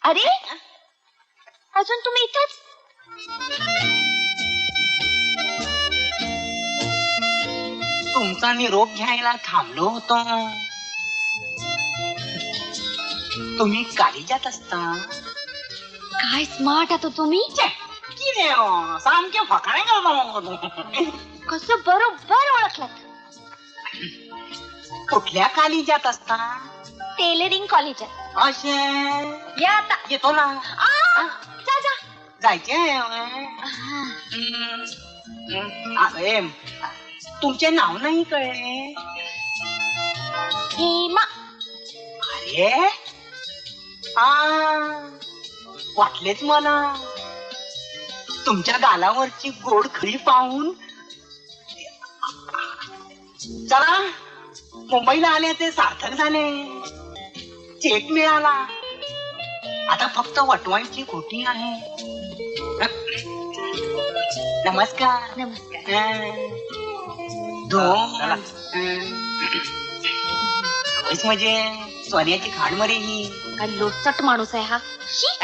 अरे अजून तुम्ही इथेच? तुमचा निरोप घ्यायला थांबलो होतो. तुम्ही काळीजात असता. काय स्मार्ट आहात तुम्ही. किरे सामके फकाणे करतो. कसं बरोबर ओळखलं. कुठल्या काळीजात असता? टेलरिंग कॉलेजात. असे या आता. येतो ना. जा जा. जायचे. अरे तुमचे नाव नाही कळले. हेमा. अरे वाटलेच मला. तुमच्या गालावरची गोड खळी पाहून. चला मुंबईला आले ते सार्थक झाले. चेक मिळाला. आता फक्त वटवाईची खोटी आहे. नमस्कार. नमस्कार. दोन म्हणजे सोन्याची खाड मरे ही. काय लोटचट माणूस आहे हा. शी.